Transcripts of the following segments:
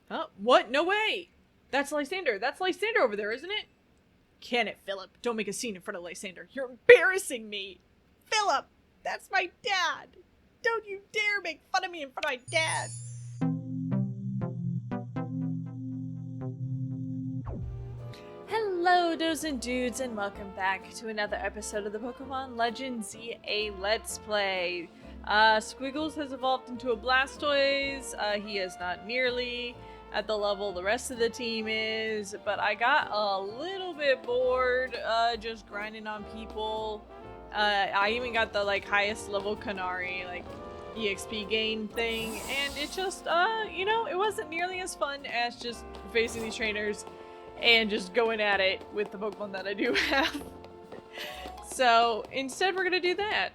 Huh? What? No way! That's Lysander! That's Lysander over there, isn't it? Can it, Philip? Don't make a scene in front of Lysander. You're embarrassing me! Philip! That's my dad! Don't you dare make fun of me in front of my dad! Hello, does and dudes, and welcome back to another episode of the Pokemon Legends ZA Let's Play. Squiggles has evolved into a Blastoise. He is not nearly at the level the rest of the team is, but I got a little bit bored just grinding on people. I even got the highest level Canary EXP gain thing, and it just it wasn't nearly as fun as just facing these trainers and just going at it with the Pokemon that I do have. So instead we're gonna do that.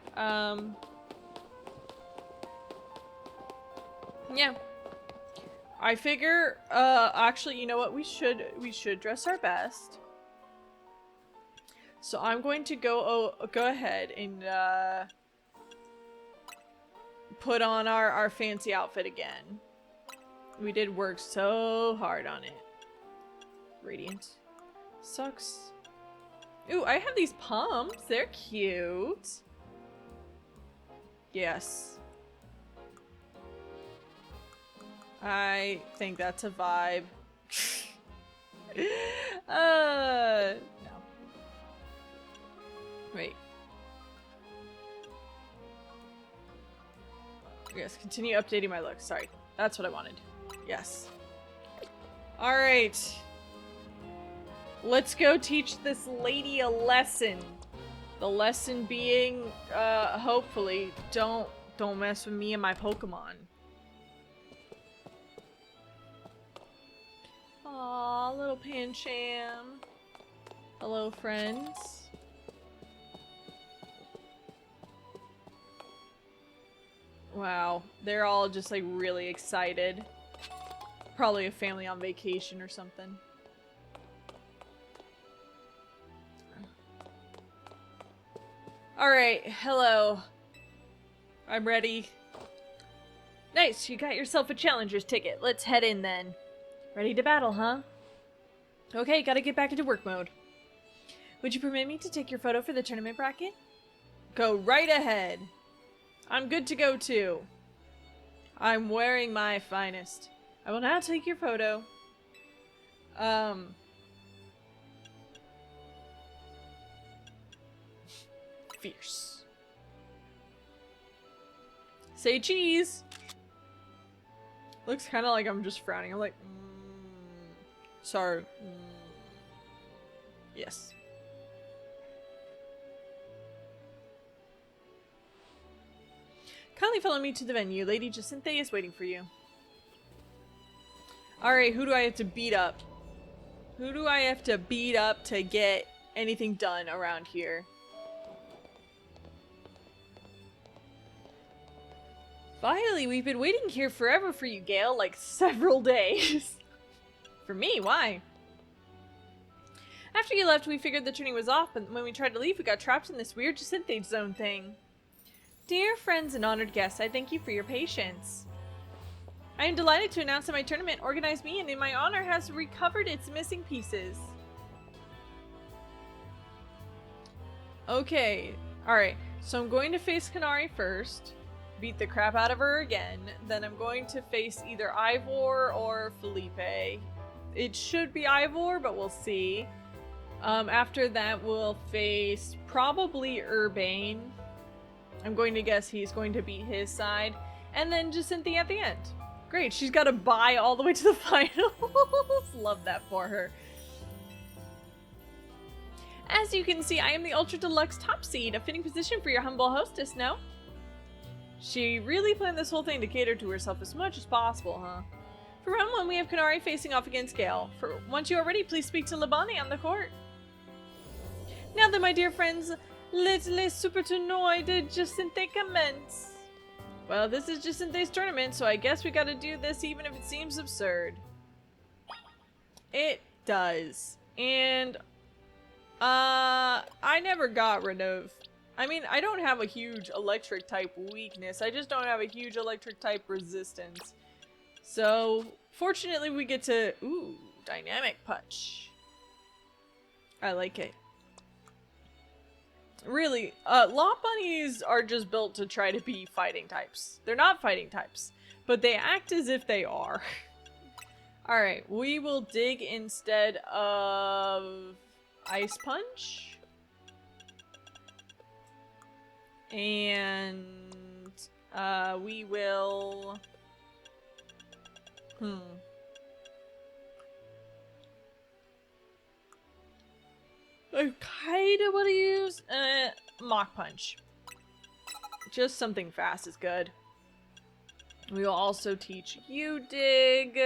Yeah. I figure, actually, you know what? We should dress our best. So I'm going to go ahead and, put on our fancy outfit again. We did work so hard on it. Radiant. Sucks. Ooh, I have these pumps. They're cute. Yes. I think that's a vibe. No. Wait. Yes, continue updating my look. Sorry. That's what I wanted. Yes. Alright. Let's go teach this lady a lesson. The lesson being, hopefully, don't mess with me and my Pokemon. Aw, little Pancham. Hello, friends. Wow, they're all just really excited. Probably a family on vacation or something. Alright, hello. I'm ready. Nice, you got yourself a challenger's ticket. Let's head in then. Ready to battle, huh? Okay, gotta get back into work mode. Would you permit me to take your photo for the tournament bracket? Go right ahead. I'm good to go too. I'm wearing my finest. I will now take your photo. Fierce. Say cheese! Looks kind of like I'm just frowning. I'm like, sorry. Yes. Kindly follow me to the venue. Lady Jacinthe is waiting for you. Alright, who do I have to beat up? Who do I have to beat up to get anything done around here? Finally, we've been waiting here forever for you, Gale. Several days. For me? Why? After you left, we figured the training was off, but when we tried to leave, we got trapped in this weird Jacinthe zone thing. Dear friends and honored guests, I thank you for your patience. I am delighted to announce that my tournament, organized me and in my honor, has recovered its missing pieces. Okay, alright, so I'm going to face Canary first. Beat the crap out of her again. Then I'm going to face either Ivor or Felipe. It should be Ivor, but we'll see. After that, we'll face probably Urbane. I'm going to guess he's going to beat his side. And then Jacinthe at the end. Great, she's got to bye all the way to the finals. Love that for her. As you can see, I am the Ultra Deluxe top seed, a fitting position for your humble hostess, no? She really planned this whole thing to cater to herself as much as possible, huh? For round 1, we have Canary facing off against Gale. Once you are ready, please speak to Labani on the court. Now then, my dear friends, let les super tournoi de Jacinthe commence. Well, this is Jacinthe's tournament, so I guess we gotta do this even if it seems absurd. It does. And, I never got rid of... I mean, I don't have a huge electric type weakness. I just don't have a huge electric type resistance. So, Fortunately, we get to... Ooh, dynamic punch. I like it. Really, Law Bunnies are just built to try to be fighting types. They're not fighting types, but they act as if they are. Alright, we will dig instead of Ice Punch. And we will... I kinda want to use Mach Punch. Just something fast is good. We will also teach you Dig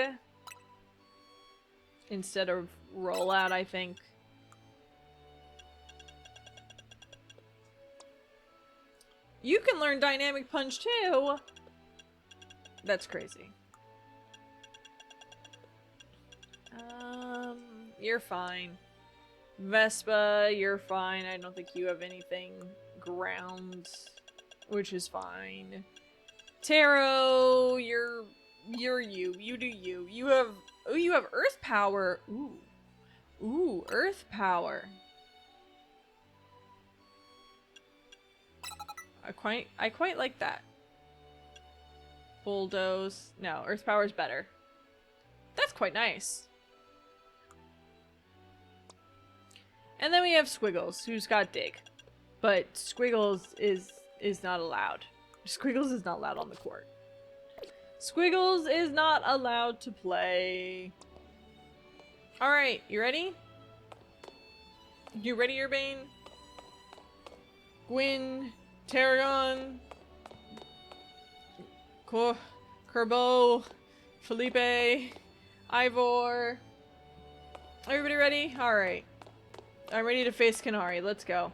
instead of Rollout, I think. You can learn Dynamic Punch too! That's crazy. You're fine. Vespa, you're fine. I don't think you have anything ground, which is fine. Taro, you're you. You do you. You have Earth Power. Ooh, Earth Power. I quite like that. Bulldoze. No, Earth Power is better. That's quite nice. And then we have Squiggles, who's got Dig. But Squiggles is not allowed. Squiggles is not allowed on the court. Squiggles is not allowed to play. Alright, you ready? You ready, Urbane? Gwyn, Tarragon, Kerbo, Felipe, Ivor. Everybody ready? Alright. I'm ready to face Kanari. Let's go.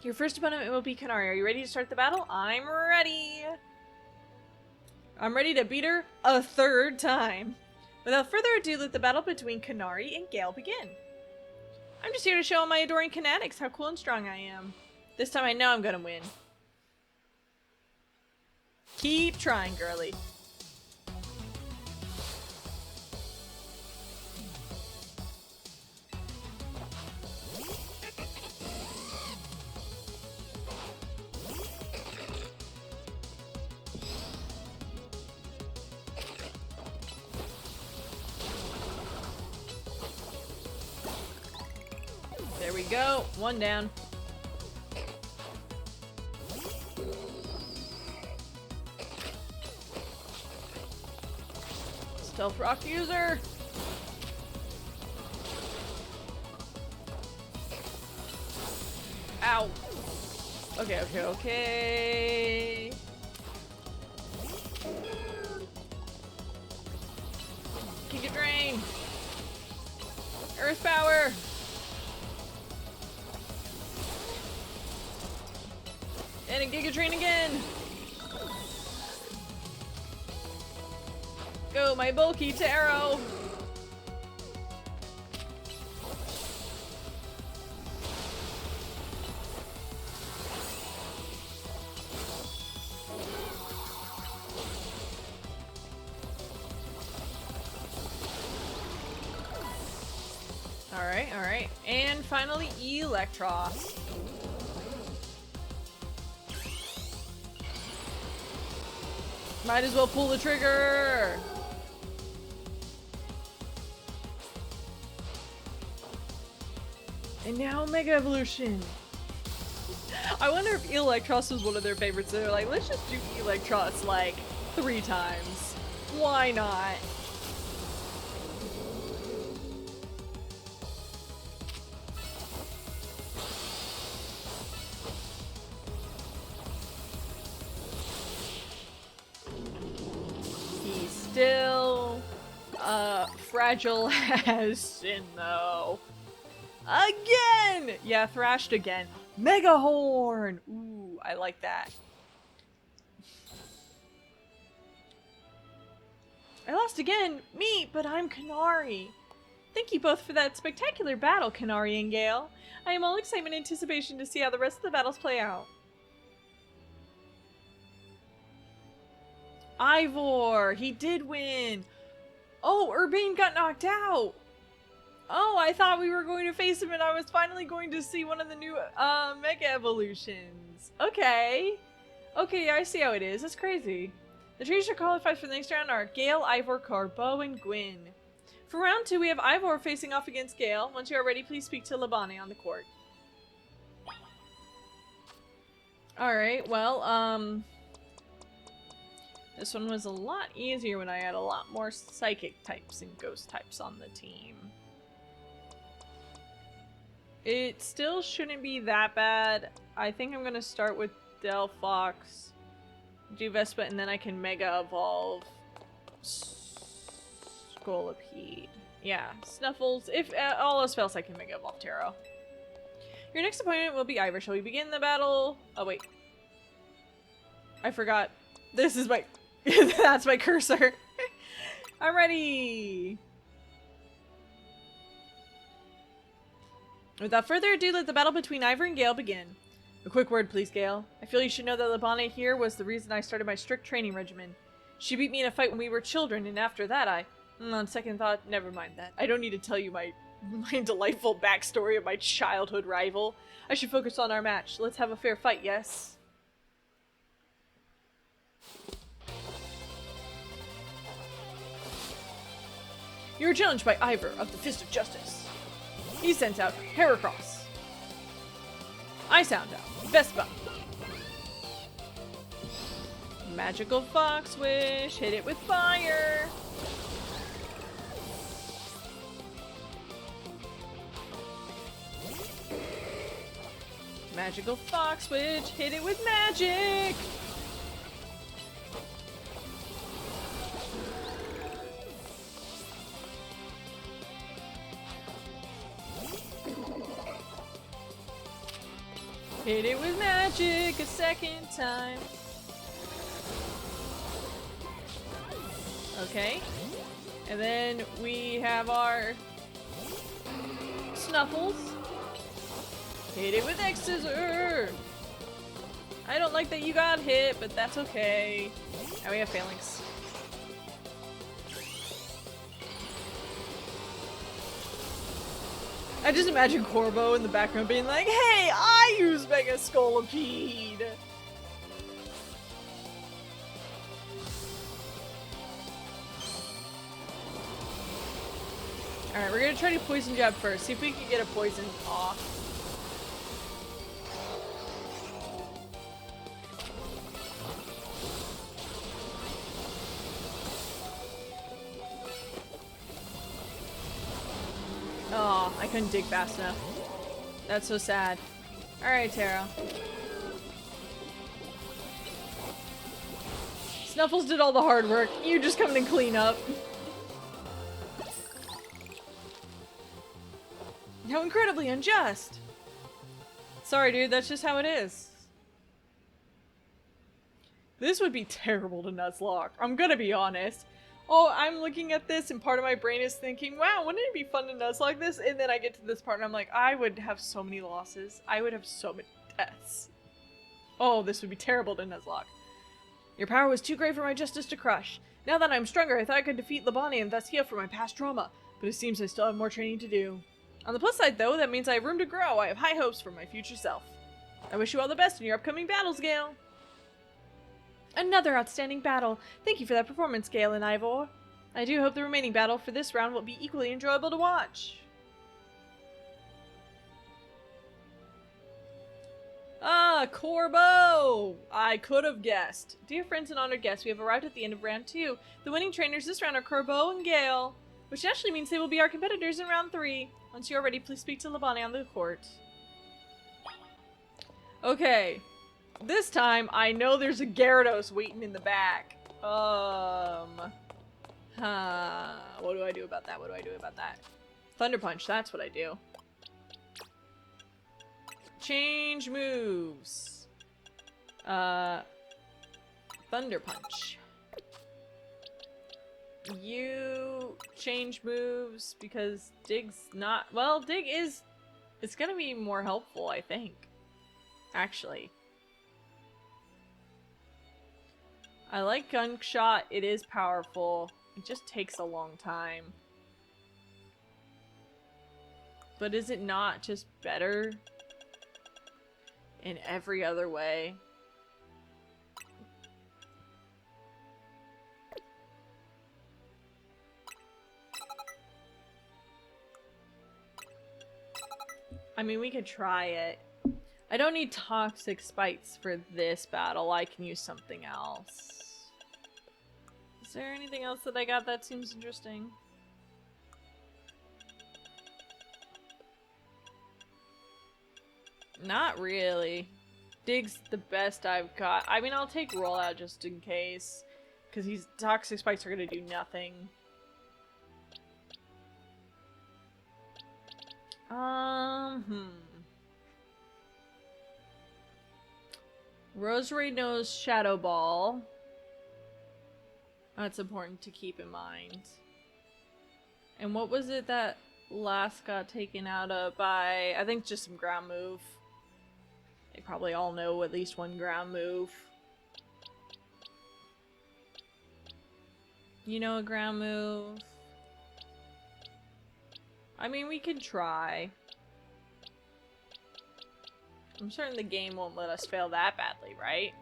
Your first opponent will be Kanari. Are you ready to start the battle? I'm ready! I'm ready to beat her a third time. Without further ado, let the battle between Kanari and Gale begin. I'm just here to show my adoring Kinetics how cool and strong I am. This time I know I'm gonna win. Keep trying, girly. There we go. One down. Stealth Rock user. Ow. Okay. Giga Drain. Earth Power. And a Giga Drain again! Go, my bulky Taro! Alright. And finally, Electros. Might as well pull the trigger! And now Mega Evolution! I wonder if Electros was one of their favorites. They're like, let's just do Electros like 3 times. Why not? Still, fragile as sin, though. Again! Yeah, thrashed again. Mega Horn! Ooh, I like that. I lost again? Me, but I'm Kanari. Thank you both for that spectacular battle, Kanari and Gale. I am all excitement and anticipation to see how the rest of the battles play out. Ivor! He did win! Oh, Urbane got knocked out! Oh, I thought we were going to face him and I was finally going to see one of the new Mega Evolutions. Okay. Okay, I see how it is. That's crazy. The teams that qualified for the next round are Gale, Ivor, Corbo, and Gwyn. For round 2, we have Ivor facing off against Gale. Once you are ready, please speak to Labane on the court. Alright, well, this one was a lot easier when I had a lot more psychic types and ghost types on the team. It still shouldn't be that bad. I think I'm gonna start with Delphox, do Vespa, and then I can Mega Evolve Scolipede. Yeah, Snuffles. If all else fails, I can Mega Evolve Taro. Your next opponent will be Ivor. Shall we begin the battle? Oh, wait. I forgot. This is my... That's my cursor. I'm ready! Without further ado, let the battle between Ivor and Gale begin. A quick word, please, Gale. I feel you should know that Labane here was the reason I started my strict training regimen. She beat me in a fight when we were children, and after that on second thought, never mind that. I don't need to tell you my delightful backstory of my childhood rival. I should focus on our match. Let's have a fair fight, yes? You are challenged by Ivor of the Fist of Justice. He sends out Heracross. I sound out Vespa. Magical Fox Wish. Hit it with fire. Magical Fox Witch, hit it with magic! Hit it with magic a second time. Okay. And then we have our Snuffles. Hit it with X-Scissor! I don't like that you got hit, but that's okay. Now we have Phalanx. I just imagine Corbo in the background being like, hey, I use Mega Scolipede! Alright, we're gonna try to poison jab first. See if we can get a poison off. Oh, I couldn't dig fast enough. That's so sad. Alright, Taro. Snuffles did all the hard work. You just come in and clean up. How incredibly unjust! Sorry, dude, that's just how it is. This would be terrible to Nuzlocke. I'm gonna be honest. Oh, I'm looking at this and part of my brain is thinking, wow, wouldn't it be fun to Nuzlocke this? And then I get to this part and I'm like, I would have so many losses. I would have so many deaths. Oh, this would be terrible to Nuzlocke. Your power was too great for my justice to crush. Now that I'm stronger, I thought I could defeat Labane and thus heal for my past trauma. But it seems I still have more training to do. On the plus side, though, that means I have room to grow. I have high hopes for my future self. I wish you all the best in your upcoming battles, Gale. Another outstanding battle. Thank you for that performance, Gale and Ivor. I do hope the remaining battle for this round will be equally enjoyable to watch. Ah, Corbo! I could have guessed. Dear friends and honored guests, we have arrived at the end of round 2. The winning trainers this round are Corbo and Gale, which actually means they will be our competitors in round 3. Once you are ready, please speak to Labane on the court. Okay. This time, I know there's a Gyarados waiting in the back. What do I do about that? What do I do about that? Thunder Punch, that's what I do. Change moves. Thunder Punch. You change moves because Dig's not... Well, Dig is... It's gonna be more helpful, I think. Actually. I like Gunshot. It is powerful. It just takes a long time. But is it not just better in every other way? I mean, we could try it. I don't need toxic spikes for this battle. I can use something else. Is there anything else that I got that seems interesting? Not really. Dig's the best I've got. I mean, I'll take Rollout just in case. Because these toxic spikes are gonna do nothing. Rosary knows Shadow Ball. That's important to keep in mind. And what was it that last got taken out of by, I think just some ground move. They probably all know at least one ground move. You know a ground move? I mean, we could try. I'm certain the game won't let us fail that badly, right?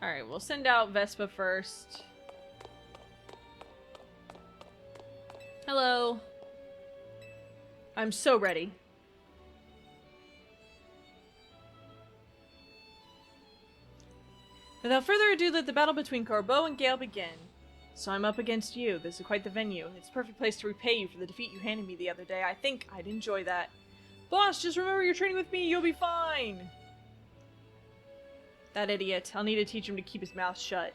Alright, we'll send out Vespa first. Hello. I'm so ready. Without further ado, let the battle between Corbeau and Gale begin. So I'm up against you. This is quite the venue. It's a perfect place to repay you for the defeat you handed me the other day. I think I'd enjoy that. Boss, just remember you're training with me. You'll be fine. That idiot. I'll need to teach him to keep his mouth shut.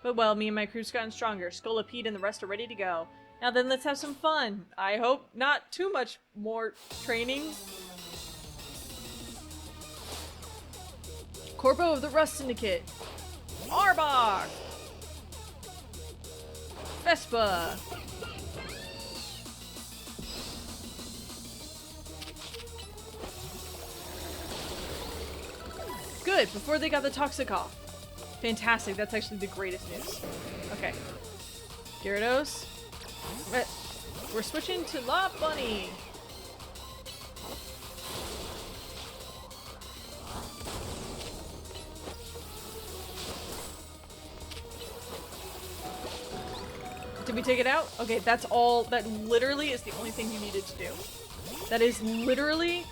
But well, me and my crew's gotten stronger. Scolipede and the rest are ready to go. Now then, let's have some fun. I hope not too much more training. Corbeau of the Rust Syndicate. Arbok! Vespa! Good, before they got the toxic off. Fantastic, that's actually the greatest news. Okay. Gyarados. We're switching to La Bunny. Did we take it out? Okay, that's all. That literally is the only thing you needed to do. That is literally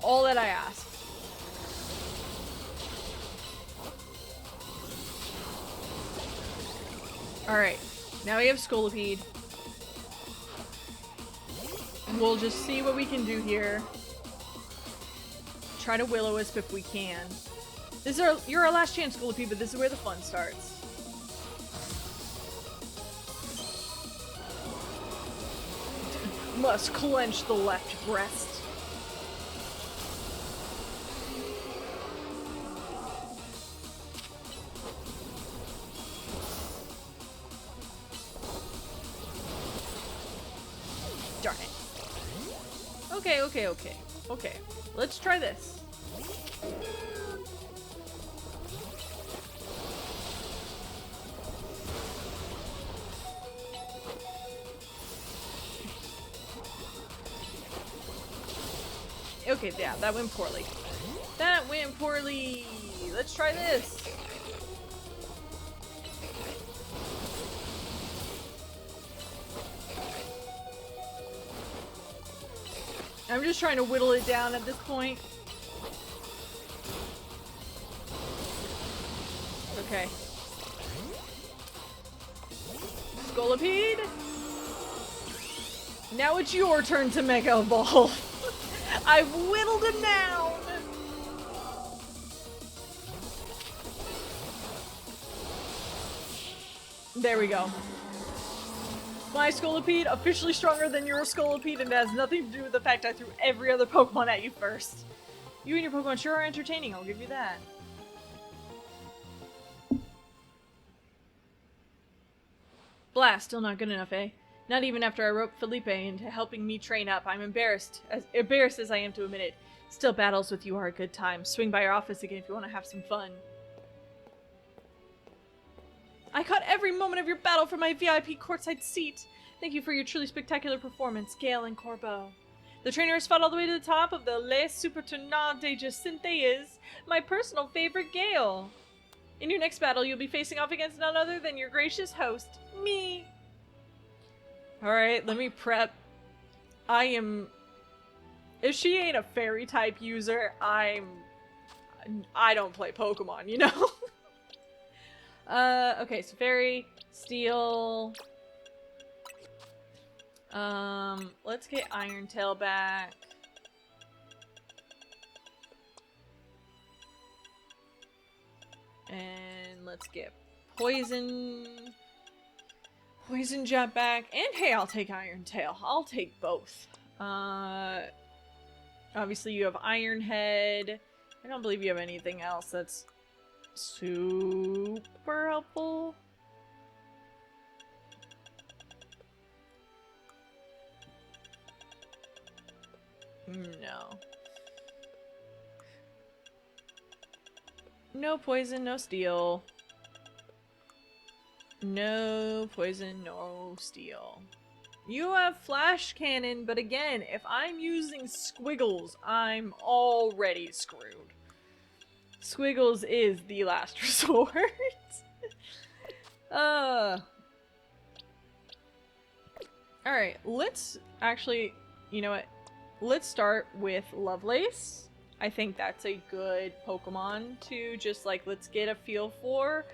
all that I asked. Alright, now we have Scolipede. We'll just see what we can do here. Try to Will-O-Wisp if we can. You're our last chance, Scolipede, but this is where the fun starts. Must clench the left breast. Darn it. Okay. Let's try this. Okay, yeah, that went poorly. That went poorly! Let's try this! I'm just trying to whittle it down at this point. Okay. Scolipede! Now it's your turn to Mega Evolve. I've whittled him down! There we go. My Scolipede, officially stronger than your Scolipede, and it has nothing to do with the fact I threw every other Pokemon at you first. You and your Pokemon sure are entertaining, I'll give you that. Blast, still not good enough, eh? Not even after I roped Felipe into helping me train up. I'm embarrassed as I am to admit it. Still, battles with you are a good time. Swing by our office again if you want to have some fun. I caught every moment of your battle from my VIP courtside seat. Thank you for your truly spectacular performance, Gale and Corbeau. The trainer has fought all the way to the top of the Les Super Tournoi de Jacinthe is my personal favorite, Gale. In your next battle, you'll be facing off against none other than your gracious host, me. Alright, let me prep. If she ain't a fairy type user, I don't play Pokemon, you know? Okay, so fairy, steel. Let's get Iron Tail back. And let's get Poison Jab back. And hey, I'll take Iron Tail. I'll take both. Obviously you have Iron Head. I don't believe you have anything else that's super helpful. No. No poison, no steel. No poison, no steel. You have Flash Cannon, but again, if I'm using Squiggles, I'm already screwed. Squiggles is the last resort. Alright, let's actually, you know what? Let's start with Lovelace. I think that's a good Pokemon to just like, let's get a feel for.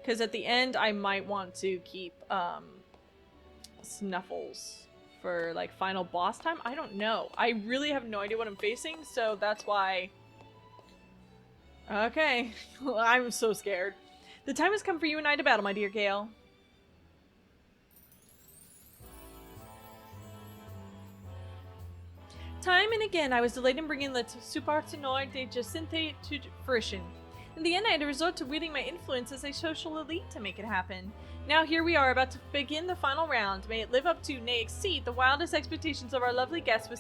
Because at the end, I might want to keep Snuffles for like final boss time. I don't know. I really have no idea what I'm facing, so that's why. Okay, I'm so scared. The time has come for you and I to battle, my dear Gale. Time and again, I was delayed in bringing the Super Tournoi de Jacinthe to fruition. In the end, I had to resort to wielding my influence as a social elite to make it happen. Now here we are, about to begin the final round. May it live up to, nay exceed, the wildest expectations of our lovely guests with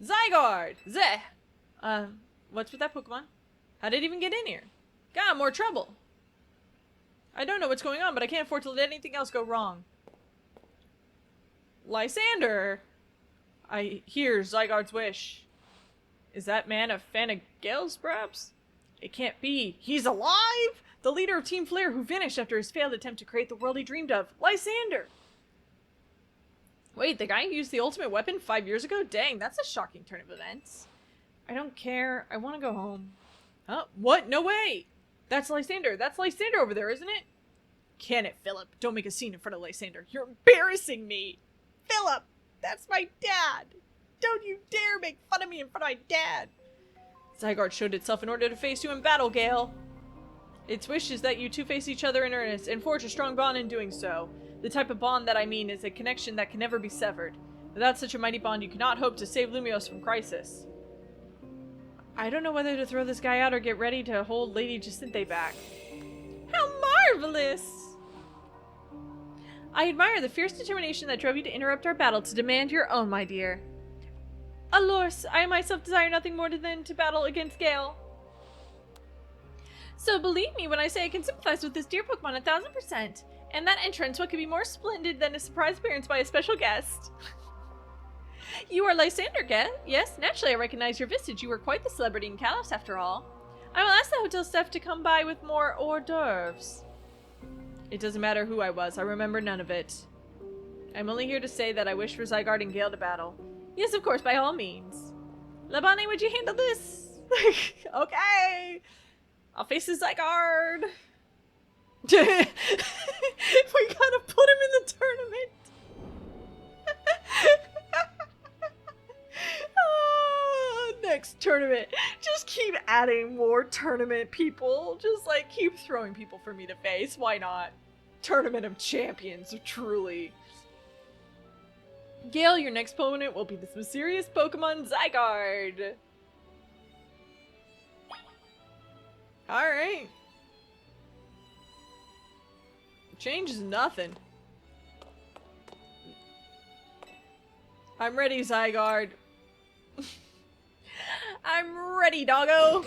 Zygarde! Zeh! What's with that Pokemon? How did it even get in here? God, more trouble! I don't know what's going on, but I can't afford to let anything else go wrong. Lysander! I hear Zygarde's wish. Is that man a fan of Gale's, perhaps? It can't be. He's alive? The leader of Team Flare who vanished after his failed attempt to create the world he dreamed of. Lysander! Wait, the guy who used the ultimate weapon 5 years ago? Dang, that's a shocking turn of events. I don't care. I want to go home. Huh? What? No way! That's Lysander. That's Lysander over there, isn't it? Can it, Philip? Don't make a scene in front of Lysander. You're embarrassing me! Philip! That's my dad! Don't you dare make fun of me in front of my dad! Zygarde showed itself in order to face you in battle, Gale. Its wish is that you two face each other in earnest and forge a strong bond in doing so. The type of bond that I mean is a connection that can never be severed. Without such a mighty bond, you cannot hope to save Lumiose from crisis. I don't know whether to throw this guy out or get ready to hold Lady Jacinthe back. How marvelous! I admire the fierce determination that drove you to interrupt our battle to demand your own, my dear. Alors, I myself desire nothing more than to battle against Gale. So believe me when I say I can sympathize with this dear Pokemon 1000%. And that entrance, what could be more splendid than a surprise appearance by a special guest? You are Lysander, yes? Naturally, I recognize your visage. You were quite the celebrity in Kalos, after all. I will ask the hotel staff to come by with more hors d'oeuvres. It doesn't matter who I was. I remember none of it. I'm only here to say that I wish for Zygarde and Gale to battle. Yes, of course, by all means. Labane, would you handle this? Okay. I'll face the Zygarde. We gotta put him in the tournament. Next tournament. Just keep adding more tournament people. Just like keep throwing people for me to face. Why not? Tournament of Champions, truly. Gale, your next opponent will be this mysterious Pokemon Zygarde. Alright. Changes nothing. I'm ready, Zygarde. I'm ready, doggo.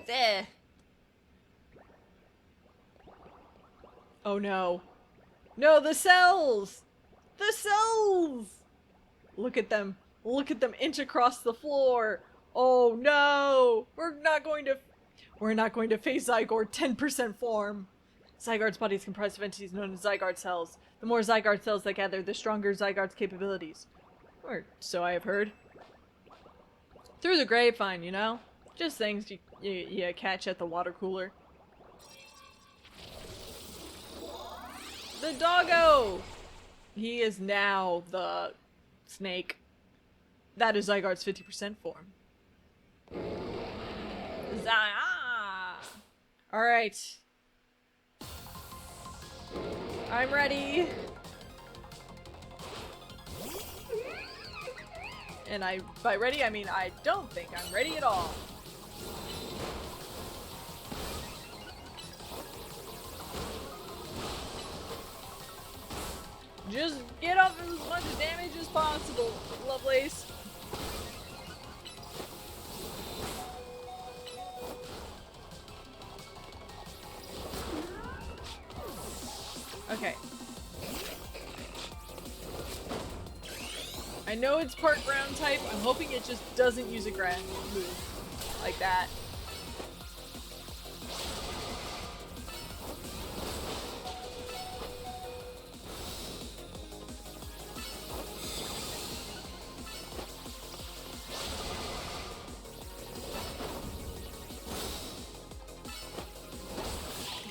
There. Oh no. No, the cells! The cells! Look at them. Look at them inch across the floor. Oh no! We're not going to face Zygarde 10% form. Zygarde's body is comprised of entities known as Zygarde cells. The more Zygarde cells that gather, the stronger Zygarde's capabilities. Or so I have heard. Through the grapevine, you know? Just things you catch at the water cooler. The doggo! He is now the snake. That is Zygarde's 50% form. Alright. I'm ready. And by ready, I mean I don't think I'm ready at all. Just get off as much damage as possible, Lovelace. Okay. I know it's part ground type. I'm hoping it just doesn't use a ground move like that.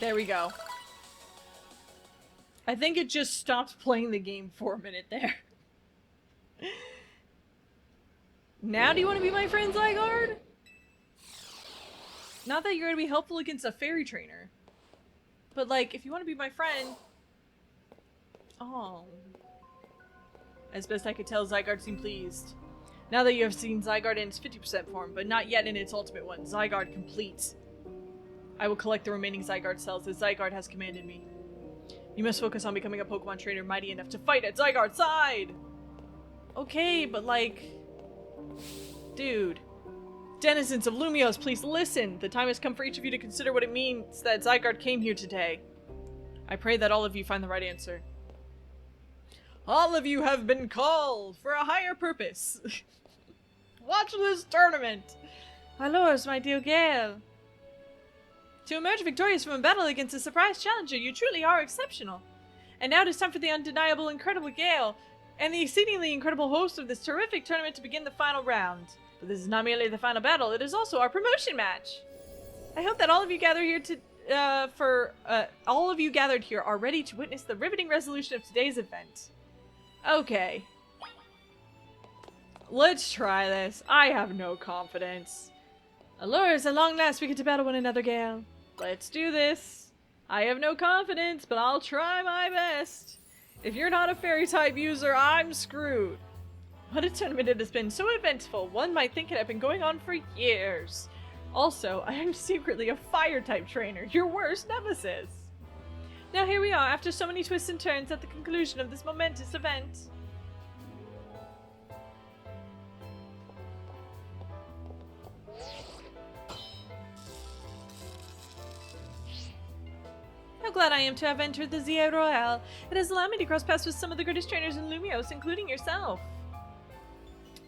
There we go. I think it just stopped playing the game for a minute there. Now do you want to be my friend, Zygarde? Not that you're going to be helpful against a fairy trainer. But like, if you want to be my friend... Oh. As best I could tell, Zygarde seemed pleased. Now that you have seen Zygarde in its 50% form, but not yet in its ultimate one, Zygarde complete. I will collect the remaining Zygarde cells as Zygarde has commanded me. You must focus on becoming a Pokemon trainer mighty enough to fight at Zygarde's side! Okay, but like... Dude. Denizens of Lumiose, please listen! The time has come for each of you to consider what it means that Zygarde came here today. I pray that all of you find the right answer. All of you have been called for a higher purpose. Watch this tournament! Alors, my dear Gale. To emerge victorious from a battle against a surprise challenger, you truly are exceptional. And now it is time for the undeniable, incredible Gale and the exceedingly incredible host of this terrific tournament to begin the final round. But this is not merely the final battle, it is also our promotion match. I hope that all of you gathered here are ready to witness the riveting resolution of today's event. Okay. Let's try this. I have no confidence. Allures, at long last we get to battle one another, Gale. Let's do this. I have no confidence, but I'll try my best. If you're not a fairy-type user, I'm screwed. What a tournament it has been, so eventful. One might think it had been going on for years. Also, I am secretly a fire-type trainer, your worst nemesis. Now here we are, after so many twists and turns at the conclusion of this momentous event. How glad I am to have entered the ZA Royale. It has allowed me to cross paths with some of the greatest trainers in Lumiose, including yourself.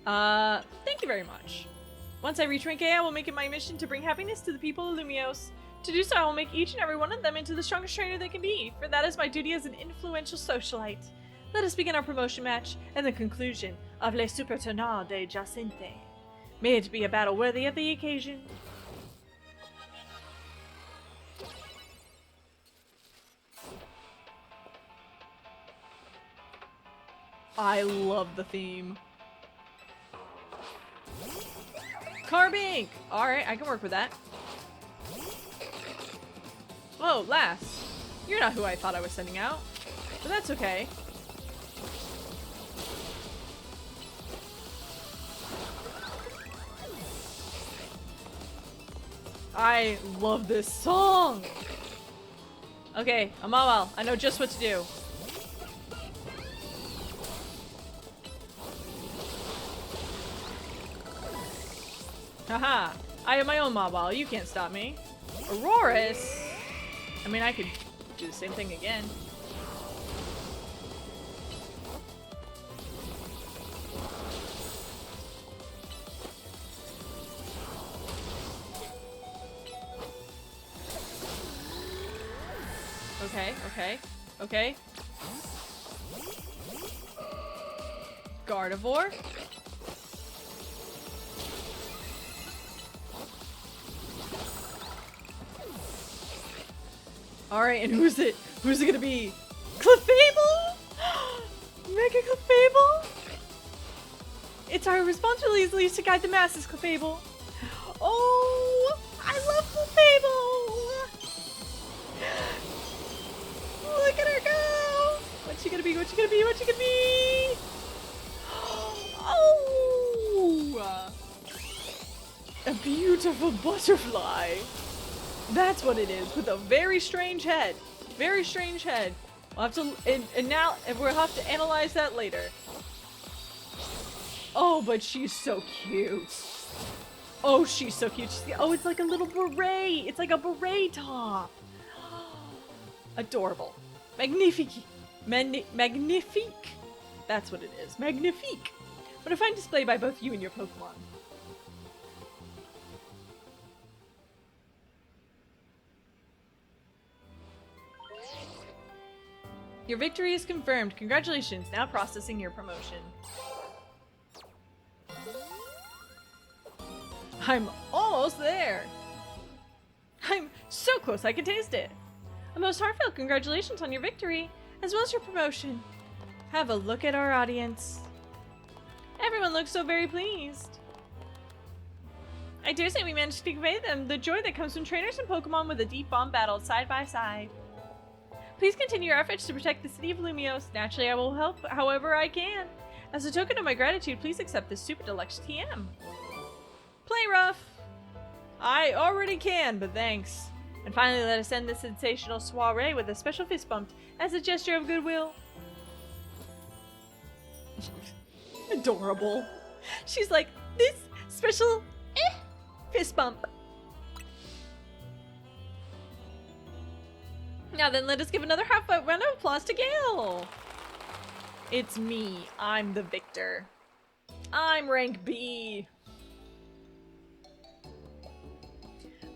Thank you very much. Once I reach rank A, I will make it my mission to bring happiness to the people of Lumiose. To do so, I will make each and every one of them into the strongest trainer they can be, for that is my duty as an influential socialite. Let us begin our promotion match, and the conclusion of Les Super Tournois de Jacinthe. May it be a battle worthy of the occasion. I love the theme. Carbink! Alright, I can work with that. Whoa, Lass. You're not who I thought I was sending out. But that's okay. I love this song! Okay, Amawal, I know just what to do. Haha, I have my own Mawile, you can't stop me. Auroras? I mean, I could Do the same thing again. Okay, okay, okay. Gardevoir. Alright, and who's it? Who's it gonna be? Clefable? Mega Clefable? It's our responsibility to guide the masses, Clefable. Oh, I love Clefable! Look at her go! What's she gonna be? What's she gonna be? What's she gonna be? Oh! A beautiful butterfly. That's what it is, with a very strange head. Very strange head. We'll have to, and we'll have to analyze that later. Oh, but she's so cute. Oh, she's so cute. Oh, it's like a little beret. It's like a beret top. Adorable. Magnifique. Magnifique. That's what it is. Magnifique. What a fine display by both you and your Pokemon. Your victory is confirmed. Congratulations. Now processing your promotion. I'm almost there. I'm so close I can taste it. A most heartfelt congratulations on your victory, as well as your promotion. Have a look at our audience. Everyone looks so very pleased. I dare say we managed to convey them the joy that comes from trainers and Pokemon with a deep bond battle side by side. Please continue your efforts to protect the city of Lumiose. Naturally, I will help however I can. As a token of my gratitude, please accept this Super Deluxe TM. Play rough! I already can, but thanks. And finally, let us end this sensational soiree with a special fist bump as a gesture of goodwill. Adorable. She's like, this special fist bump. Now then, let us give another half-vote round of applause to Gale! It's me. I'm the victor. I'm rank B.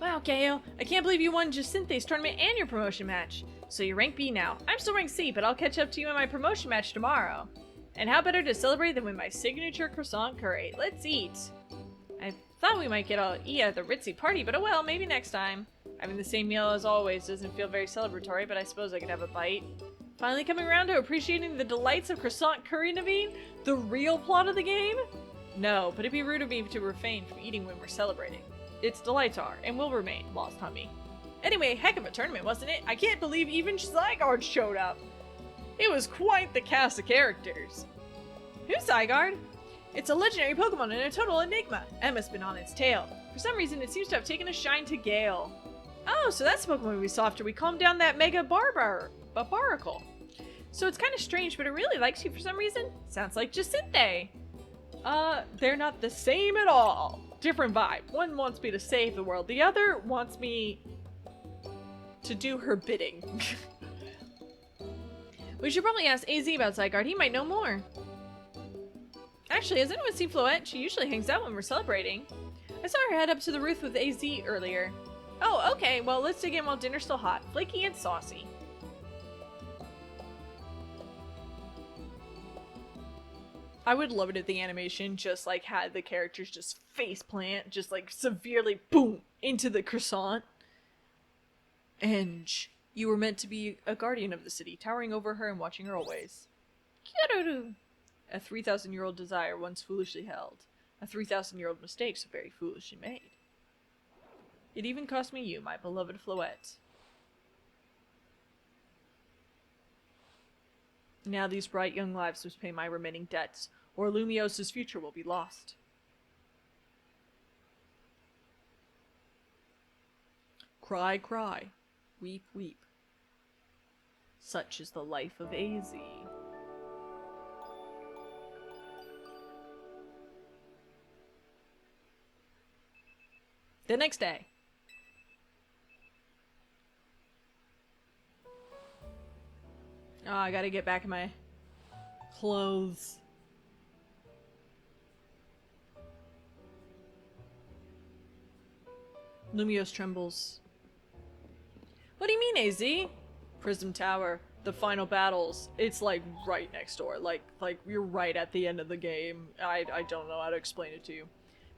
Wow, Gale. I can't believe you won Jacinthe's tournament and your promotion match. So you're rank B now. I'm still rank C, but I'll catch up to you in my promotion match tomorrow. And how better to celebrate than with my signature croissant curry. Let's eat. I thought we might get all eat at the ritzy party, but oh well, maybe next time. Having the same meal as always doesn't feel very celebratory, but I suppose I could have a bite. Finally coming around to appreciating the delights of croissant curry, Naveen? The real plot of the game? No, but it'd be rude of me to refrain from eating when we're celebrating. Its delights are, and will remain, lost on me. Anyway, heck of a tournament, wasn't it? I can't believe even Zygarde showed up. It was quite the cast of characters. Who's Zygarde? It's a legendary Pokemon and a total enigma. Emma's been on its tail. For some reason, it seems to have taken a shine to Gale. Oh, so that's the Pokemon we saw after we calmed down that Mega Barbaracle. So it's kind of strange, but it really likes you for some reason. Sounds like Jacinthe. They're not the same at all. Different vibe. One wants me to save the world. The other wants me to do her bidding. We should probably ask AZ about Zygarde. He might know more. Actually, has anyone seen Floette? She usually hangs out when we're celebrating. I saw her head up to the roof with AZ earlier. Oh, okay. Well, let's dig in while dinner's still hot. Flaky and saucy. I would love it if the animation just like had the characters just face plant, just like severely boom into the croissant. And you were meant to be a guardian of the city, towering over her and watching her always. Kiruru. A 3,000-year-old desire once foolishly held. A 3,000-year-old mistake so very foolishly made. It even cost me you, my beloved Floette. Now these bright young lives must pay my remaining debts, or Lumiose's future will be lost. Cry, cry. Weep, weep. Such is the life of AZ. The next day. Oh, I gotta get back in my clothes. Lumios trembles. What do you mean, AZ? Prism Tower. The final battles. It's like right next door. Like you're right at the end of the game. I don't know how to explain it to you.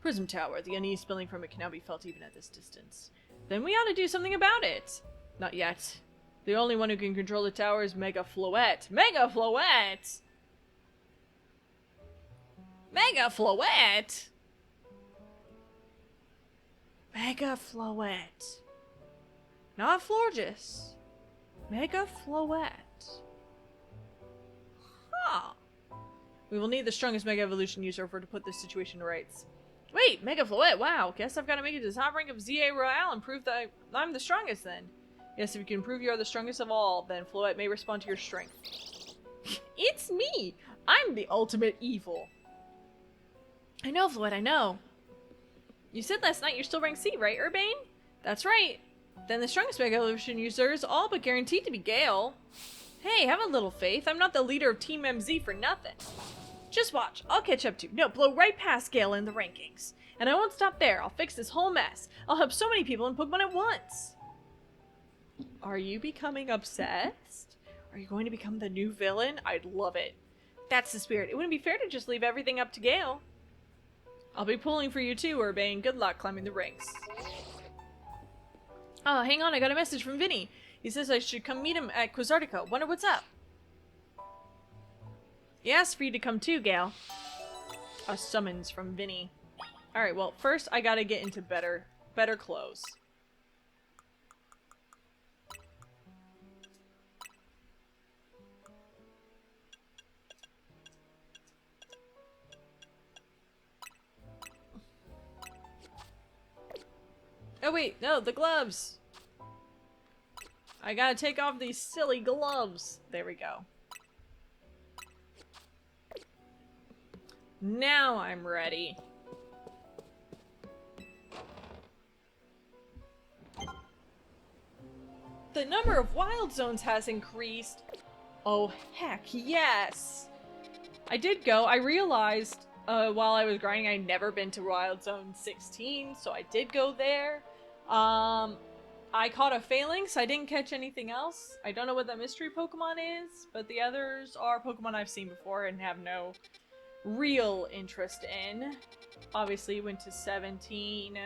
Prism Tower. The unease spilling from it can now be felt even at this distance. Then we ought to do something about it. Not yet. The only one who can control the tower is Mega Floette. Mega Floette! Mega Floette! Mega Floette. Not Florges. Mega Floette. Huh. We will need the strongest Mega Evolution user to put this situation to rights. Wait, Mega Floette, wow. Guess I've got to make it to the top rank of ZA Royale and prove that I'm the strongest then. Yes, if you can prove you are the strongest of all, then Floette may respond to your strength. It's me! I'm the ultimate evil. I know, Floette, I know. You said last night you're still ranked C, right, Urbane? That's right. Then the strongest Mega Evolution user is all but guaranteed to be Gale. Hey, have a little faith. I'm not the leader of Team MZ for nothing. Just watch. I'll catch up to you. No, blow right past Gale in the rankings. And I won't stop there. I'll fix this whole mess. I'll help so many people in Pokemon at once. Are you becoming obsessed? Are you going to become the new villain? I'd love it. That's the spirit. It wouldn't be fair to just leave everything up to Gale. I'll be pulling for you too, Urbane. Good luck climbing the ranks. Oh, hang on. I got a message from Vinny. He says I should come meet him at Quizartico. Wonder what's up. He asked for you to come too, Gale. A summons from Vinny. Alright, well, first I gotta get into better clothes. Oh wait, no, the gloves! I gotta take off these silly gloves. There we go. Now I'm ready. The number of wild zones has increased. Oh, heck yes! I did go. I realized while I was grinding I'd never been to Wild Zone 16, so I did go there. I caught a Phalanx. I didn't catch anything else. I don't know what that mystery Pokemon is, but the others are Pokemon I've seen before and have no real interest in. Obviously went to 17.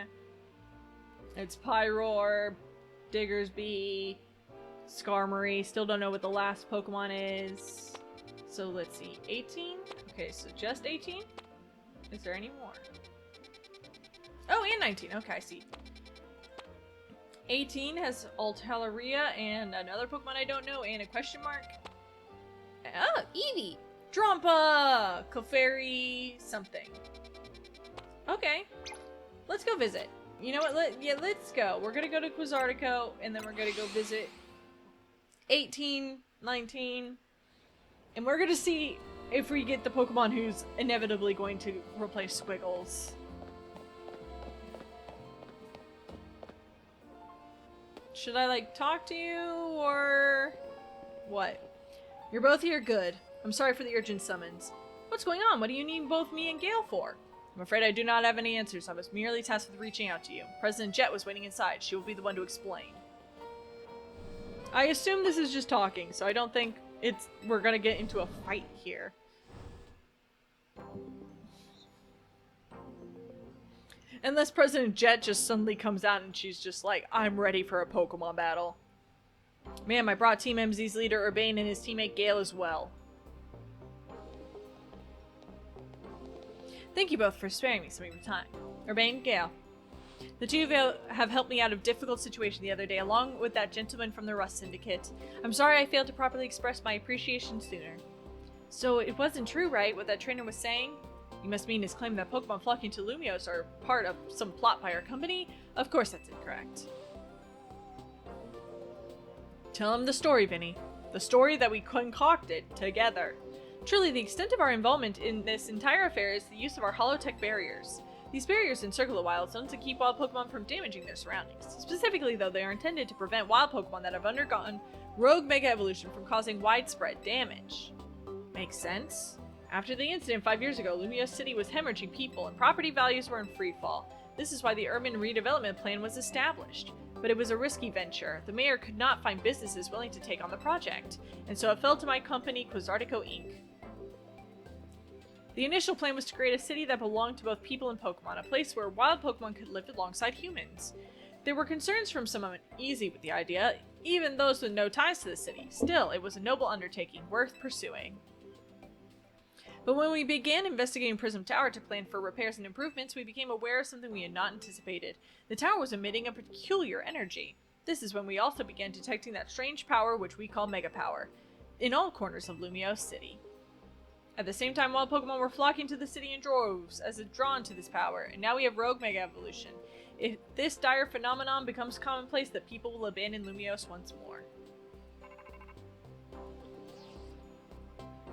It's Pyroar, Diggersby, Skarmory. Still don't know what the last Pokemon is. So let's see, 18? Okay, so just 18? Is there any more? Oh, and 19. Okay, I see. 18 has Altalaria and another Pokemon I don't know and a question mark. Oh, Eevee! Drampa! Clefairy something. Okay. Let's go visit. You know what? Let's go. We're gonna go to Quizartico and then we're gonna go visit 18, 19, and we're gonna see if we get the Pokemon who's inevitably going to replace Squiggles. Should I, like, talk to you, or what? You're both here? Good. I'm sorry for the urgent summons. What's going on? What do you need both me and Gale for? I'm afraid I do not have any answers. I was merely tasked with reaching out to you. President Jet was waiting inside. She will be the one to explain. I assume this is just talking, so I don't think we're gonna get into a fight here. Unless President Jet just suddenly comes out and she's just like, I'm ready for a Pokemon battle. Ma'am, I brought Team MZ's leader Urbane and his teammate Gale as well. Thank you both for sparing me some of your time. Urbane, Gale. The two of you have helped me out of a difficult situation the other day, along with that gentleman from the Rust Syndicate. I'm sorry I failed to properly express my appreciation sooner. So it wasn't true, right, what that trainer was saying? You must mean his claim that Pokemon flocking to Lumios are part of some plot by our company? Of course that's incorrect. Tell him the story, Vinny. The story that we concocted together. Truly, the extent of our involvement in this entire affair is the use of our holotech barriers. These barriers encircle the wild zones to keep wild Pokemon from damaging their surroundings. Specifically, though, they are intended to prevent wild Pokemon that have undergone Rogue Mega Evolution from causing widespread damage. Makes sense. After the incident 5 years ago, Lumiose City was hemorrhaging people and property values were in freefall. This is why the urban redevelopment plan was established. But it was a risky venture. The mayor could not find businesses willing to take on the project, and so it fell to my company, Quasartico Inc. The initial plan was to create a city that belonged to both people and Pokemon, a place where wild Pokemon could live alongside humans. There were concerns from some uneasy with the idea, even those with no ties to the city. Still, it was a noble undertaking, worth pursuing. But when we began investigating Prism Tower to plan for repairs and improvements, we became aware of something we had not anticipated. The tower was emitting a peculiar energy. This is when we also began detecting that strange power which we call Mega Power, in all corners of Lumiose City. At the same time, wild Pokemon were flocking to the city in droves, as if drawn to this power, and now we have Rogue Mega Evolution. If this dire phenomenon becomes commonplace, that people will abandon Lumiose once more.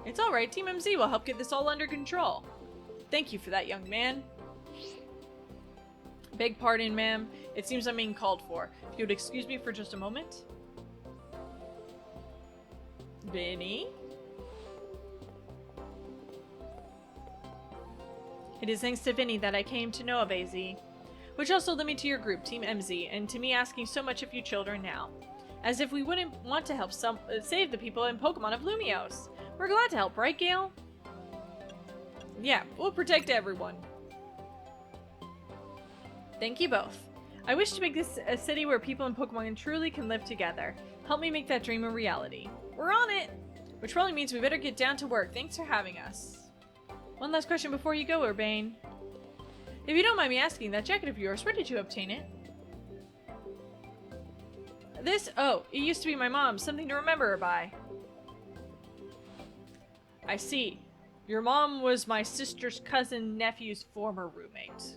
It's alright, Team MZ will help get this all under control. Thank you for that, young man. Beg pardon, ma'am. It seems I'm being called for. If you would excuse me for just a moment. Benny? It is thanks to Vinny that I came to know of AZ, which also led me to your group, Team MZ, and to me asking so much of you children now. As if we wouldn't want to help save the people and Pokemon of Lumiose. We're glad to help, right, Gale? Yeah, we'll protect everyone. Thank you both. I wish to make this a city where people and Pokemon truly can live together. Help me make that dream a reality. We're on it! Which probably means we better get down to work. Thanks for having us. One last question before you go, Urbane. If you don't mind me asking, that jacket of yours, where did you obtain it? Oh, it used to be my mom's. Something to remember her by. I see. Your mom was my sister's cousin nephew's former roommate.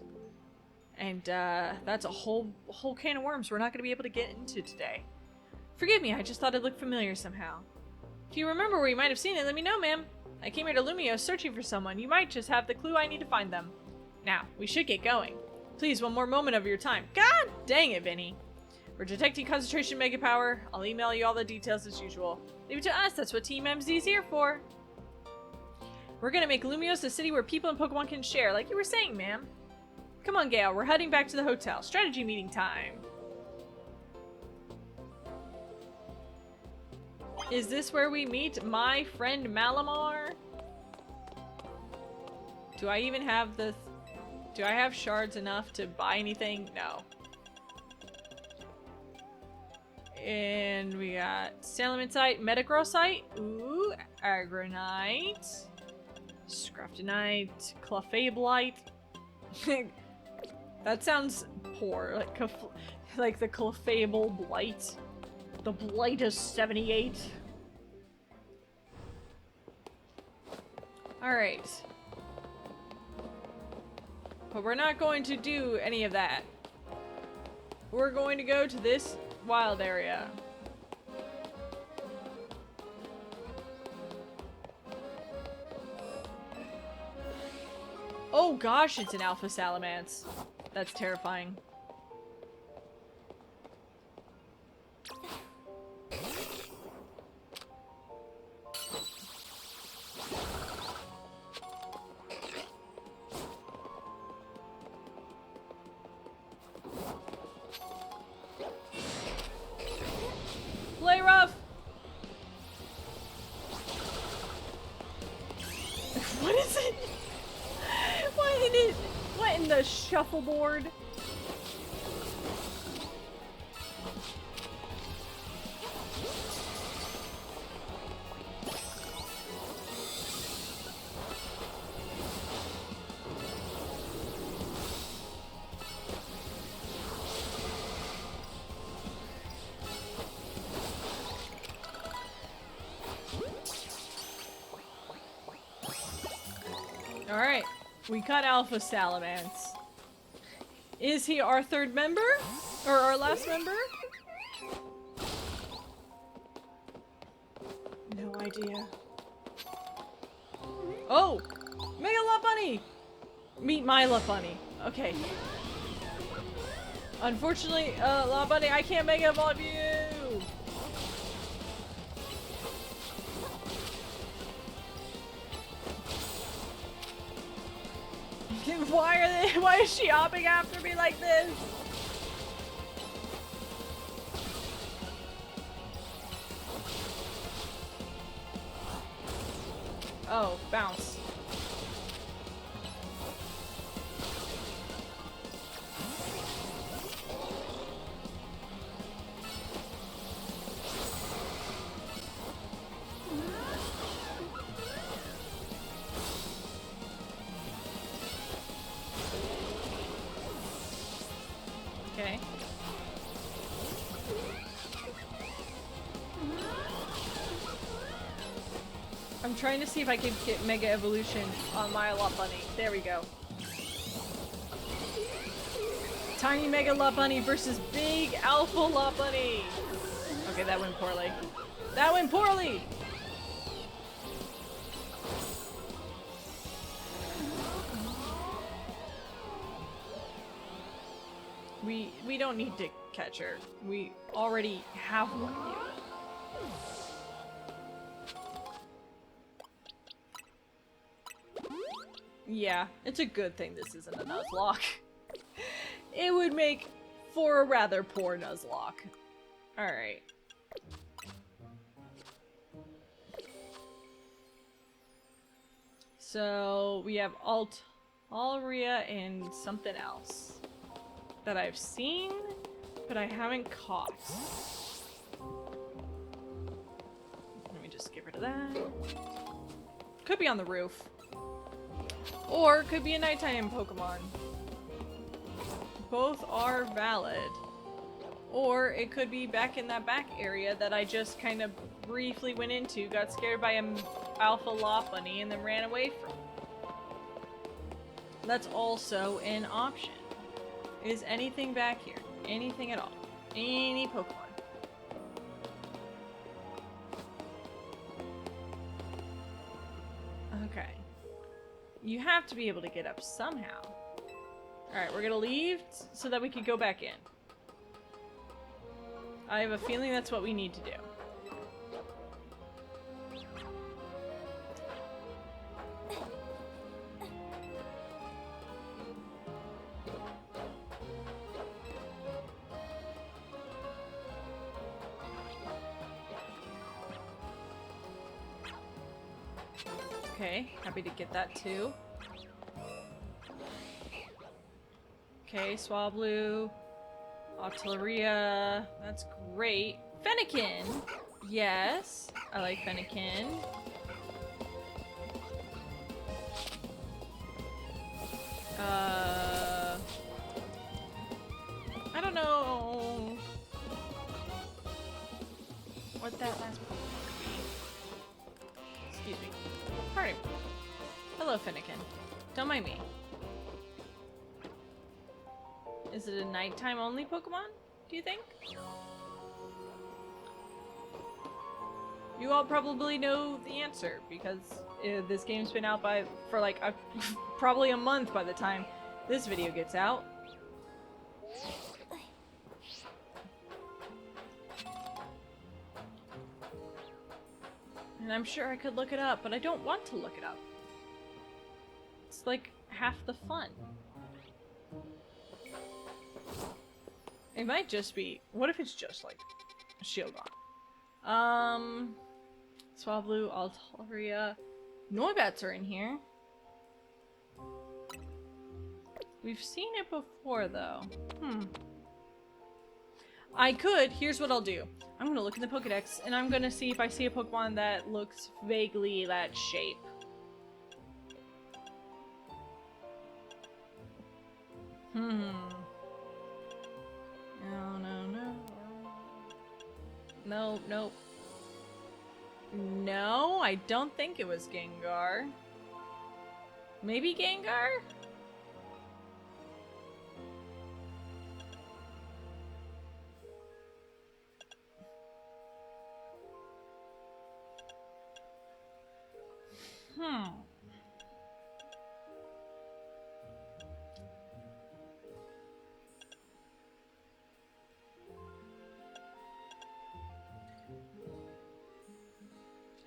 And, that's a whole can of worms we're not going to be able to get into today. Forgive me, I just thought it looked familiar somehow. If you remember where you might have seen it, let me know, ma'am. I came here to Lumiose searching for someone. You might just have the clue I need to find them. Now, we should get going. Please, one more moment of your time. God dang it, Vinny. We're detecting concentration Mega Power. I'll email you all the details as usual. Leave it to us, that's what Team MZ's here for. We're gonna make Lumiose a city where people and Pokemon can share, like you were saying, ma'am. Come on, Gale, we're heading back to the hotel. Strategy meeting time. Is this where we meet my friend Malamar? Do I even have do I have shards enough to buy anything? No. And we got Salamanite, Metagrossite, ooh, Agronite, Scraftonite, Clefableite. That sounds poor, like the Clefable Blight. The Blight is 78. Alright. But we're not going to do any of that. We're going to go to this wild area. Oh gosh, it's an Alpha Salamence. That's terrifying. Play rough! What is it? What in the shuffleboard? Alright, we caught Alpha Salamence. Is he our third member? Or our last member? No idea. Oh! Mega Lopunny! Meet my Lopunny. Okay. Unfortunately, Lopunny, I can't Mega Evolve you! Why is she hopping after me like this? Oh, bounce. Okay. I'm trying to see if I can get Mega Evolution on my Lot Bunny. There we go. Tiny Mega Lot Bunny versus Big Alpha Lot Bunny. Okay, that went poorly. That went poorly! We don't need to catch her. We already have one of you. Yeah, it's a good thing this isn't a Nuzlocke. It would make for a rather poor Nuzlocke. Alright. So, we have Alria and something else that I've seen, but I haven't caught. Let me just get rid of that. Could be on the roof. Or could be a nighttime Pokemon. Both are valid. Or it could be back in that back area that I just kind of briefly went into, got scared by an Alpha Lopunny, and then ran away from. That's also an option. Is anything back here? Anything at all? Any Pokemon? Okay. You have to be able to get up somehow. Alright, we're gonna leave so that we can go back in. I have a feeling that's what we need to do. Okay, happy to get that too. Okay, Swablu, Octilleria, that's great. Fennekin! Yes, I like Fennekin. I don't know what that last Pokemon could be. Excuse me. Pardon me. Hello, Fennekin. Don't mind me. Is it a nighttime only Pokemon, do you think? You all probably know the answer because this game's been out for like probably a month by the time this video gets out. And I'm sure I could look it up, but I don't want to look it up. It's like half the fun. It might just be... What if it's just, like, Shieldon? Swablu, Altaria... Noibats are in here. We've seen it before, though. I could... Here's what I'll do. I'm gonna look in the Pokedex, and I'm gonna see if I see a Pokemon that looks vaguely that shape. No, nope. No, I don't think it was Gengar. Maybe Gengar?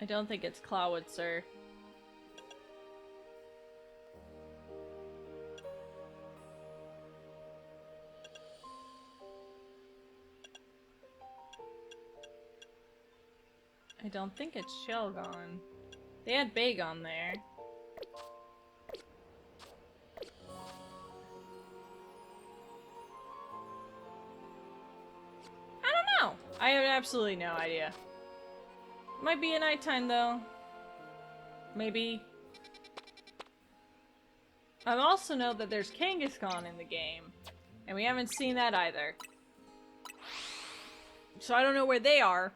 I don't think it's Clawitzer. I don't think it's Shelgon. They had Bagon there. I don't know. I have absolutely no idea. Might be a nighttime though. Maybe. I also know that there's Kangaskhan in the game, and we haven't seen that either. So I don't know where they are.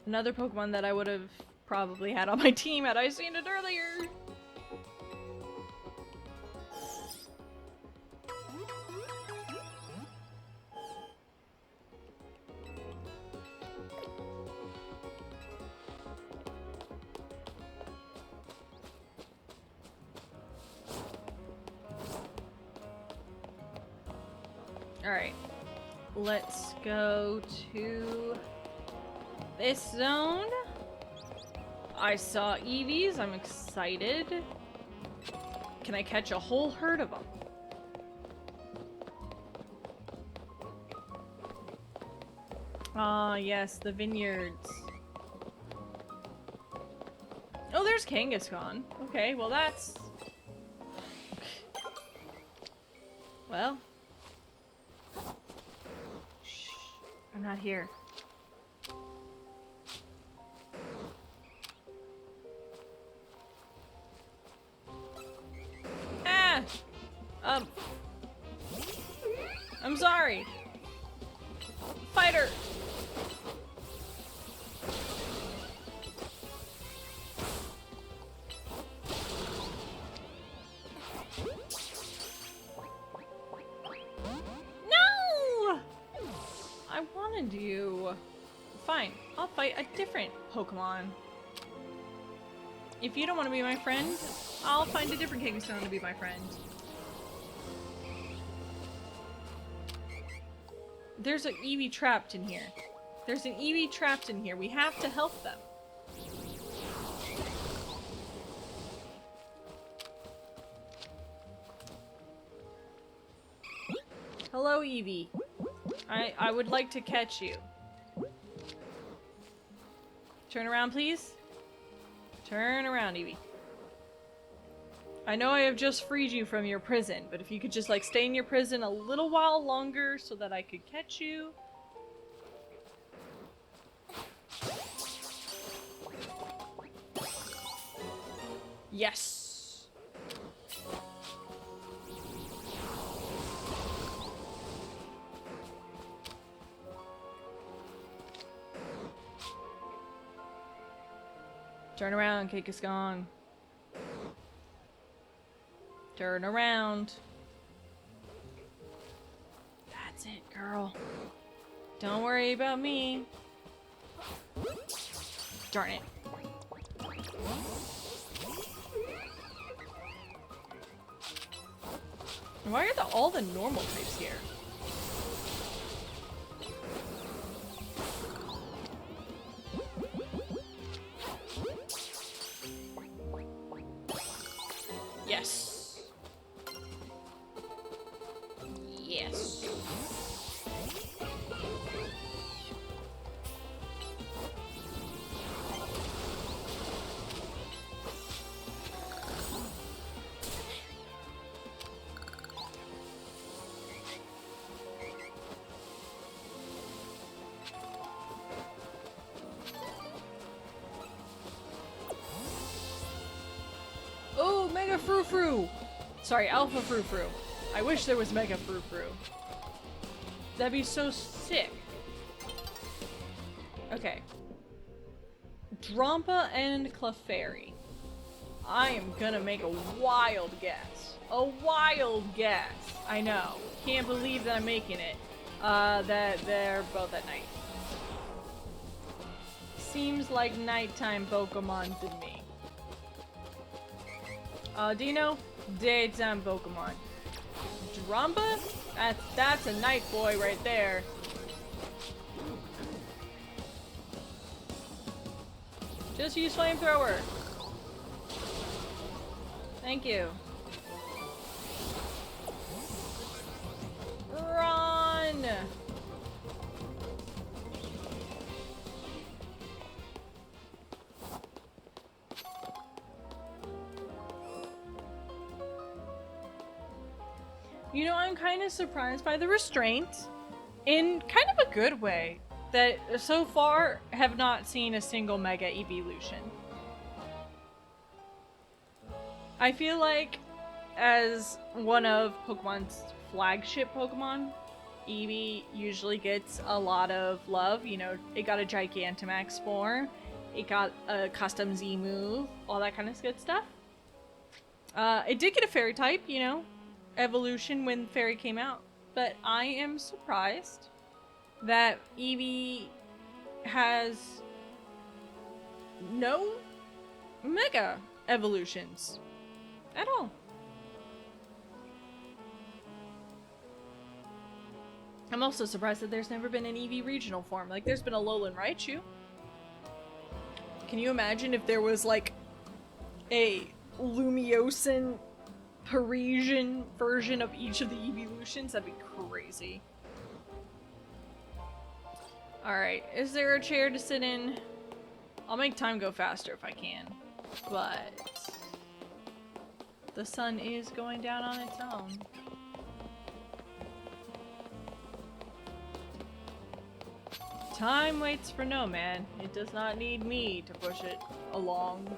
Another Pokemon that I would have probably had on my team had I seen it earlier. Alright, let's go to this zone. I saw Eevees, I'm excited. Can I catch a whole herd of them? Ah, yes, the vineyards. Oh, there's Kangaskhan. Okay, well that's... Well... I'm not here. Ah! I'm sorry. Fighter! I wanted you. Fine, I'll fight a different Pokemon. If you don't want to be my friend, I'll find a different Kangaskhan to be my friend. There's an Eevee trapped in here. There's an Eevee trapped in here. We have to help them. Hello, Eevee. I would like to catch you. Turn around, please. Turn around, Eevee. I know I have just freed you from your prison, but if you could just, like, stay in your prison a little while longer so that I could catch you. Yes! Turn around, Kangaskhan. Turn around. That's it, girl. Don't worry about me. Darn it. Why are all the normal types here? Yes. Yes. Oh, Mega Frou-Frou! Sorry, Alpha Frou-Frou. I wish there was Mega Frou-Frou. That'd be so sick. Okay. Drampa and Clefairy. I am gonna make a wild guess. A wild guess. I know. Can't believe that I'm making it. That they're both at night. Seems like nighttime Pokemon to me. Dino? Daytime Pokemon. Drampa? That's a night boy right there. Just use flamethrower. Thank you. Run! You know, I'm kind of surprised by the restraint, in kind of a good way, that so far have not seen a single Mega Evolution. I feel like, as one of Pokemon's flagship Pokemon, Eevee usually gets a lot of love. You know, it got a Gigantamax form, it got a custom Z move, all that kind of good stuff. It did get a Fairy type, you know, evolution when Fairy came out, but I am surprised that Eevee has no Mega evolutions at all. I'm also surprised that there's never been an Eevee regional form. Like, there's been a Alolan Raichu. Can you imagine if there was, like, a Lumiosan Parisian version of each of the evolutions? That'd be crazy. Alright, is there a chair to sit in? I'll make time go faster if I can. But the sun is going down on its own. Time waits for no man. It does not need me to push it along.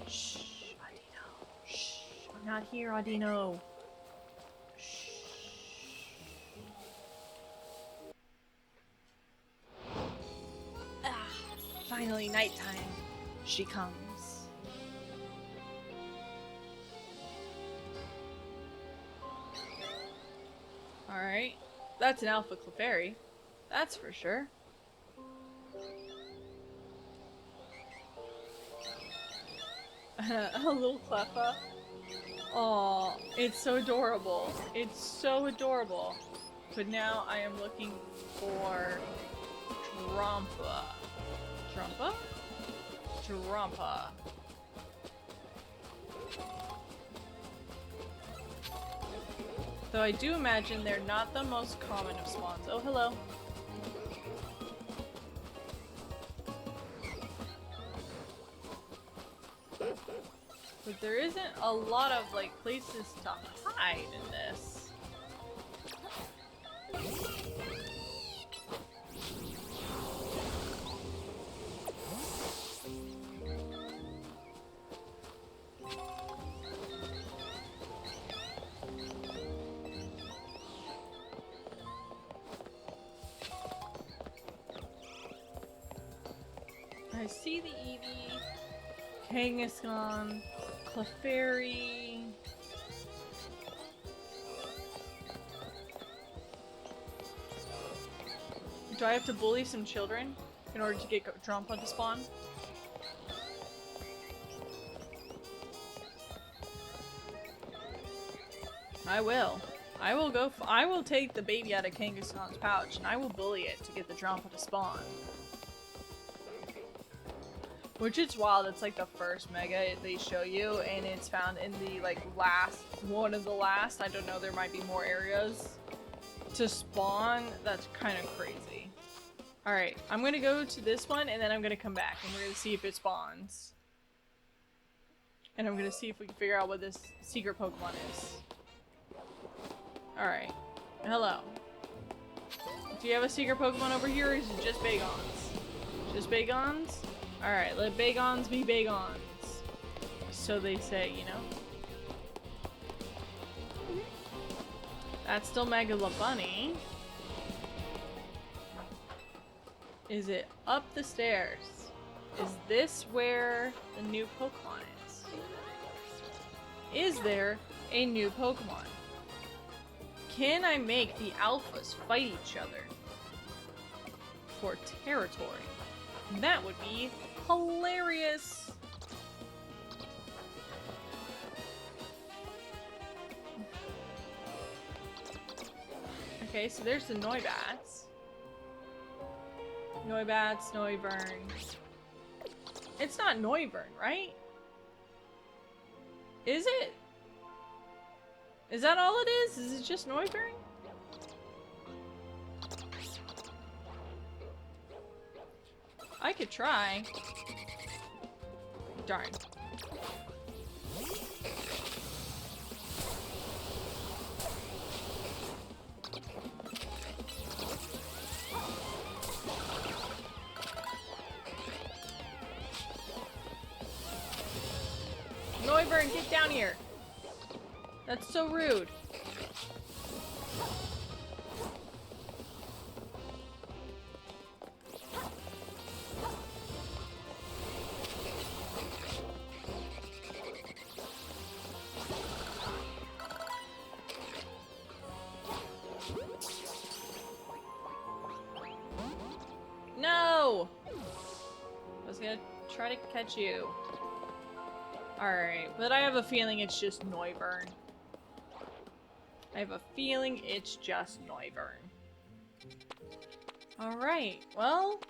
Shh, Audino. Shh, I'm not here, Audino. Shh. Ah, finally nighttime. She comes. Alright, that's an Alpha Clefairy. That's for sure. A little Cleffa. Aw, it's so adorable. It's so adorable. But now I am looking for Drampa. Drampa? Drampa. Though I do imagine they're not the most common of spawns. Oh, hello. But there isn't a lot of, like, places to hide in this. I see the Eevee, Kangaskhan, Clefairy. Do I have to bully some children in order to get Drampa to spawn? I will. I will go. I will take the baby out of Kangaskhan's pouch and I will bully it to get the Drampa to spawn. Which is wild, it's like the first Mega they show you, and it's found in the, like, last, one of the last. I don't know, there might be more areas to spawn. That's kind of crazy. Alright, I'm gonna go to this one, and then I'm gonna come back, and we're gonna see if it spawns. And I'm gonna see if we can figure out what this secret Pokemon is. Alright. Hello. Do you have a secret Pokemon over here, or is it just Bagons? Just Bagons? Alright, let Bagons be Bagons. So they say, you know? That's still Megala Bunny. Is it up the stairs? Is this where the new Pokemon is? Is there a new Pokemon? Can I make the alphas fight each other for territory? That would be hilarious. Okay, so there's the Noibats. Noibats, Noivern. It's not Noivern, right? Is it? Is that all it is? Is it just Noivern? I could try. Darn. Noivern, get down here! That's so rude. No! I was gonna try to catch you. Alright, but I have a feeling it's just Noivern. I have a feeling it's just Noivern. Alright, well...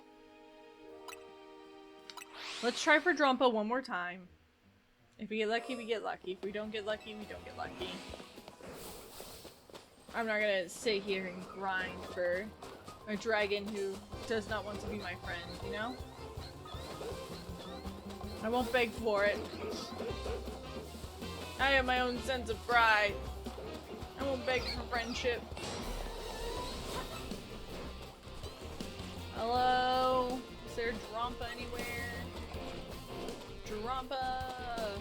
let's try for Drumpa one more time. If we get lucky, we get lucky. If we don't get lucky, we don't get lucky. I'm not gonna sit here and grind for a dragon who does not want to be my friend, you know? I won't beg for it. I have my own sense of pride. I won't beg for friendship. Hello? Is there Drumpa anywhere? Drumpa!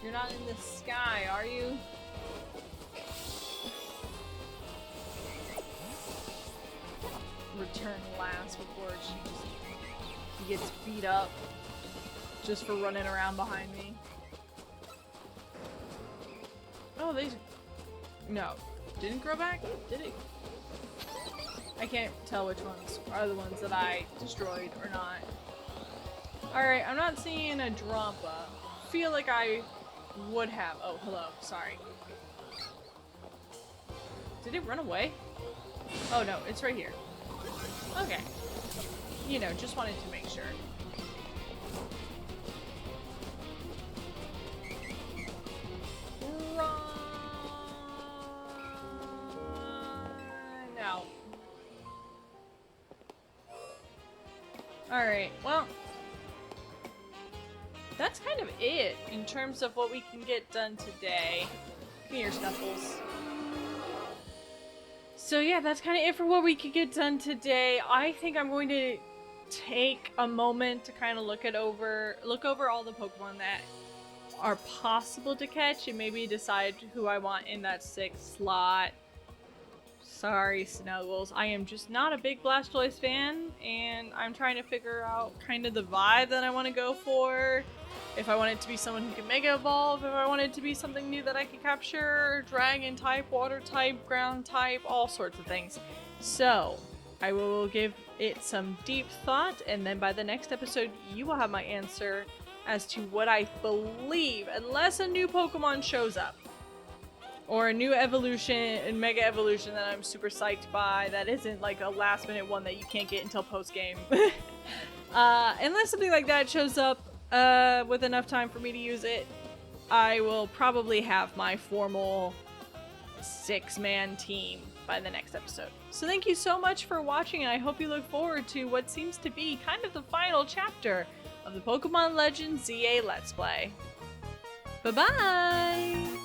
You're not in the sky, are you? Return last before he gets beat up just for running around behind me. Oh, these... no. Didn't grow back? Did it? I can't tell which ones are the ones that I destroyed or not. Alright, I'm not seeing a Drumpa. Feel like I would have. Oh, hello. Sorry. Did it run away? Oh no, it's right here. Okay. You know, just wanted to make sure. Run out. Alright, well, that's kind of it in terms of what we can get done today. Come here, Snuffles. So yeah, that's kind of it for what we could get done today. I think I'm going to take a moment to kind of look over all the Pokemon that are possible to catch and maybe decide who I want in that 6th slot. Sorry, Snuggles. I am just not a big Blastoise fan, and I'm trying to figure out kind of the vibe that I want to go for. If I want it to be someone who can Mega Evolve, if I want it to be something new that I can capture, Dragon type, Water type, Ground type, all sorts of things. So, I will give it some deep thought, and then by the next episode, you will have my answer as to what I believe, unless a new Pokemon shows up. Or a new evolution and Mega Evolution that I'm super psyched by that isn't like a last minute one that you can't get until post game. Unless something like that shows up with enough time for me to use it, I will probably have my formal 6-man team by the next episode. So thank you so much for watching, and I hope you look forward to what seems to be kind of the final chapter of the Pokemon Legends ZA Let's Play. Bye-bye!